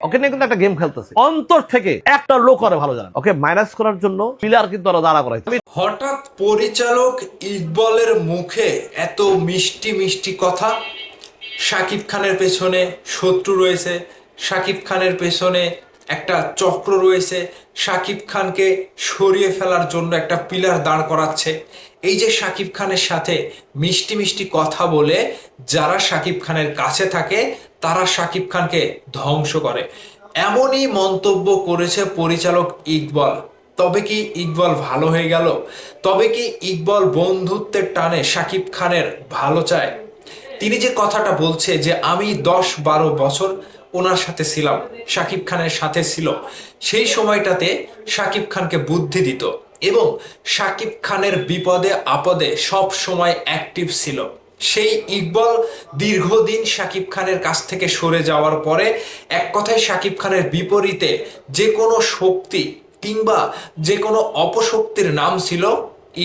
ওকে নিয়ে কিন্তু একটা গেম খেলতেছে, অন্তর থেকে একটা লোক করে ভালো জানেন। ওকে মাইনাস করার জন্য প্লেয়ার কিন্তু ওরা দাঁড়া করাইছে। হঠাৎ পরিচালক ইকবালের মুখে এত মিষ্টি মিষ্টি কথা। শাকিব খানের পেছনে শত্রু রয়েছে, শাকিব খানের পেছনে একটা চক্র রয়েছে, শাকিব খানকে সরিয়ে ফেলার জন্য একটা পিলার দাঁড় করাচ্ছে। এই যে শাকিব খানের সাথে মিষ্টি মিষ্টি কথা বলে যারা শাকিব খানের কাছে থাকে তারা শাকিব খানকে ধ্বংস করে, এমনই মন্তব্য করেছে পরিচালক ইকবাল। তবে কি ইকবাল ভালো হয়ে গেল? তবে কি ইকবাল বন্ধুত্বের টানে শাকিব খানের ভালো চায়? তিনি যে কথাটা বলছে যে আমি 10-12 বছর ওনার সাথে ছিলাম, শাকিব খানের সাথে ছিল, সেই সময়টাতে শাকিব খানকে বুদ্ধি দিত এবং শাকিব খানের বিপদে আপদে সব সময় অ্যাক্টিভ ছিল। সেই ইকবাল দীর্ঘদিন শাকিব খানের কাছ থেকে সরে যাওয়ার পরে এক কথায় শাকিব খানের বিপরীতে যে কোনো শক্তি কিংবা যে কোনো অপশক্তির নাম ছিল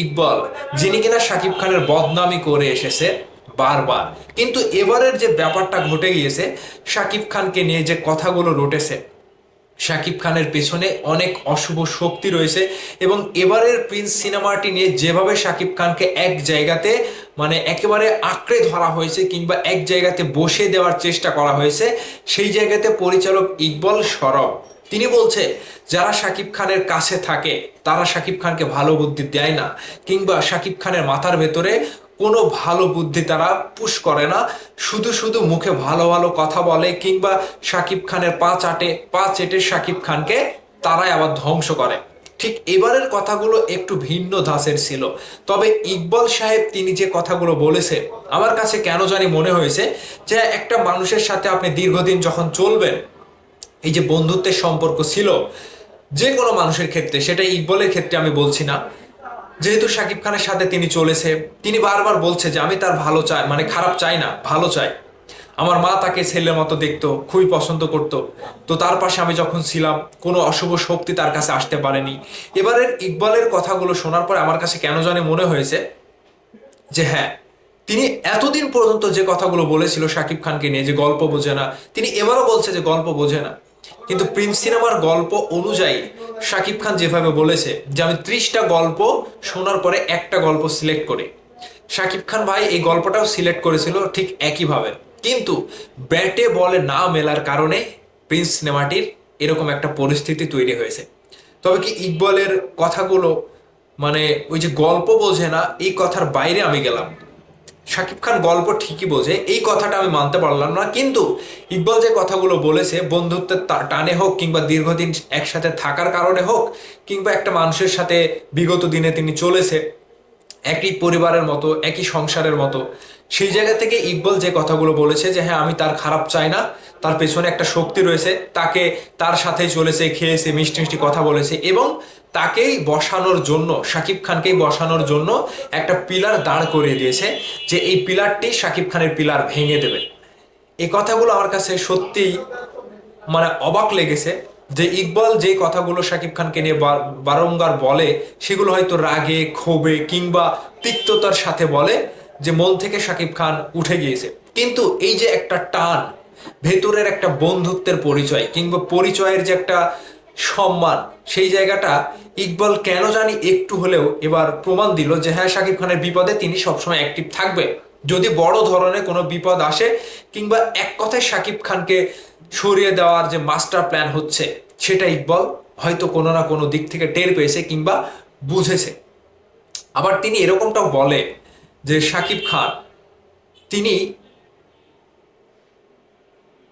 ইকবাল, যিনি কিনা শাকিব খানের বদনামি করে এসেছে বারবার। কিন্তু এবারের যে ব্যাপারটা ঘটে গিয়েছে, শাকিব খানকে নিয়ে যে কথাগুলো রটেছে, শাকিব খানের পেছনে অনেক অশুভ শক্তি রয়েছে এবং এবারের প্রিন্স সিনেমাটি নিয়ে যেভাবে শাকিব খানকে এক জায়গাতে মানে একেবারে আঁকড়ে ধরা হয়েছে কিংবা এক জায়গাতে বসে দেওয়ার চেষ্টা করা হয়েছে, সেই জায়গাতে পরিচালক ইকবাল সরব। তিনি বলছে যারা শাকিব খানের কাছে থাকে তারা শাকিব খানকে ভালো বুদ্ধি দেয় না কিংবা শাকিব খানের মাথার ভেতরে কোনো ভালো বুদ্ধি তারা পুশ করে না, শুধু শুধু মুখে ভালো ভালো কথা বলে কিংবা শাকিব খানের পা চেটে শাকিব খানকে তারাই আবার ধ্বংস করে। ঠিক এবারের কথাগুলো একটু ভিন্ন ধাঁচের ছিল। তবে ইকবাল সাহেব তিনি যে কথাগুলো বলেছে আমার কাছে কেন জানি মনে হয়েছে যে একটা মানুষের সাথে আপনি দীর্ঘদিন যখন চলবেন, এই যে বন্ধুত্বের সম্পর্ক ছিল যে কোনো মানুষের ক্ষেত্রে, সেটা ইকবালের ক্ষেত্রে আমি বলছি না, যেহেতু শাকিব খানের সাথে তিনি চলেছে, তিনি বারবার বলছে যে আমি তার ভালো চাই, মানে খারাপ চাই না, ভালো চাই। আমার মা তাকে ছেলের মতো দেখতো, খুবই পছন্দ করতো, তো তার পাশে আমি যখন ছিলাম কোনো অশুভ শক্তি তার কাছে আসতে পারেনি। এবারের ইকবালের কথাগুলো শোনার পর আমার কাছে কেন জানি মনে হয়েছে যে হ্যাঁ, তিনি এতদিন পর্যন্ত যে কথাগুলো বলেছিল শাকিব খানকে নিয়ে যে গল্প বোঝে না, তিনি এবারও বলছে যে গল্প বোঝে না। কিন্তু প্রিন্স সিনেমার গল্প অনুযায়ী শাকিব খান যেভাবে বলেছে যে আমি 30টা গল্প শোনার পরে একটা গল্প সিলেক্ট করি, শাকিব খান ভাই এই গল্পটাও সিলেক্ট করেছিল ঠিক একইভাবে। কিন্তু ব্যাটে বলে না মেলার কারণে প্রিন্স সিনেমাটির এরকম একটা পরিস্থিতি তৈরি হয়েছে। তবে কি ইকবালের কথাগুলো মানে ওই যে গল্প বোঝে না এই কথার বাইরে আমি গেলাম। শাকিব খান গল্প ঠিকই বোঝে, এই কথাটা আমি মানতে পারলাম না, কিন্তু ইকবাল যে কথাগুলো বলেছে বন্ধুত্বের টানে হোক কিংবা দীর্ঘদিন একসাথে থাকার কারণে হোক কিংবা একটা মানুষের সাথে বিগত দিনে তিনি চলেছে একই পরিবারের মতো একই সংসারের মতো, সেই জায়গা থেকে ইকবাল যে কথাগুলো বলেছে যে হ্যাঁ আমি তার খারাপ চাই না, তার পেছনে একটা শক্তি রয়েছে, তাকে তার সাথেই চলেছে, খেয়েছে, মিষ্টি মিষ্টি কথা বলেছে এবং তাকেই বসানোর জন্য, শাকিব খানকেই বসানোর জন্য একটা পিলার দাঁড় করিয়ে দিয়েছে যে এই পিলারটি শাকিব খানের পিলার ভেঙে দেবে। এই কথাগুলো আমার কাছে সত্যিই মানে অবাক লেগেছে যে ইকবাল যে কথাগুলো শাকিব খানকে নিয়ে বারংবার বলে সেগুলো হয়তো রাগে ক্ষোভে কিংবা তিক্ততার সাথে বলে, যে মন থেকে শাকিব খান উঠে গিয়েছে। কিন্তু এই যে একটা টান, ভেতরের একটা বন্ধুত্বের পরিচয় কিংবা পরিচয়ের যে একটা সম্মান, সেই জায়গাটা ইকবাল কেন জানি একটু হলেও এবার প্রমাণ দিল যে হ্যাঁ শাকিব খানের বিপদে তিনি সবসময় অ্যাক্টিভ থাকবে। যদি বড় ধরনের কোনো বিপদ আসে কিংবা এক কথায় শাকিব খানকে সরিয়ে দেওয়ার যে মাস্টার প্ল্যান হচ্ছে, সেটা ইকবাল হয়তো কোনো না কোনো দিক থেকে টের পেয়েছে কিংবা বুঝেছে। আবার তিনি এরকমটাও বলে যে শাকিব খান তিনি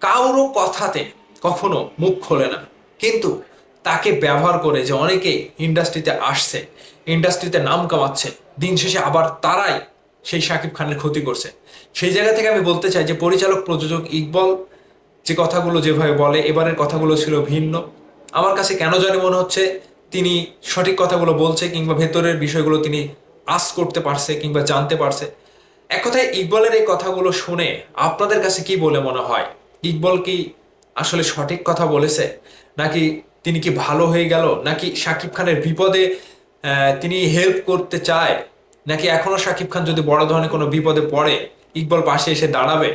কারো কথাতে কখনো মুখ খোলে না, কিন্তু তাকে ব্যবহার করে যে অনেকে ইন্ডাস্ট্রিতে আসছে, ইন্ডাস্ট্রিতে নাম কামাচ্ছে, দিন শেষে আবার তারাই সেই শাকিব খানের ক্ষতি করছে। সেই জায়গা থেকে আমি বলতে চাই যে পরিচালক প্রযোজক ইকবাল যে কথাগুলো যেভাবে বলে এবারের কথাগুলো ছিল ভিন্ন। আমার কাছে কেন জানি মনে হচ্ছে তিনি সঠিক কথাগুলো বলছে কিংবা ভেতরের বিষয়গুলো তিনি আস করতে পারছে কিংবা জানতে পারছে। এক কথায় ইকবালের এই কথাগুলো শুনে আপনাদের কাছে কি বলে মনে হয়? ইকবাল কি আসলে সঠিক কথা বলেছে, নাকি তিনি কি ভালো হয়ে গেল, নাকি শাকিব খানের বিপদে তিনি হেল্প করতে চায়, নাকি এখনো শাকিব খান যদি বড় ধরনের কোনো বিপদে পড়ে ইকবাল পাশে এসে দাঁড়াবে?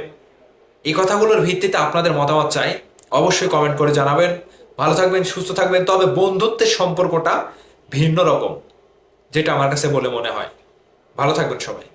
এই কথাগুলোর ভিত্তিতে আপনাদের মতামত চাই। অবশ্যই কমেন্ট করে জানাবেন। ভালো থাকবেন, সুস্থ থাকবেন। তবে বন্ধুত্বের সম্পর্কটা ভিন্ন রকম, যেটা আমার কাছে বলে মনে হয়। ভালো থাকবেন সবাই।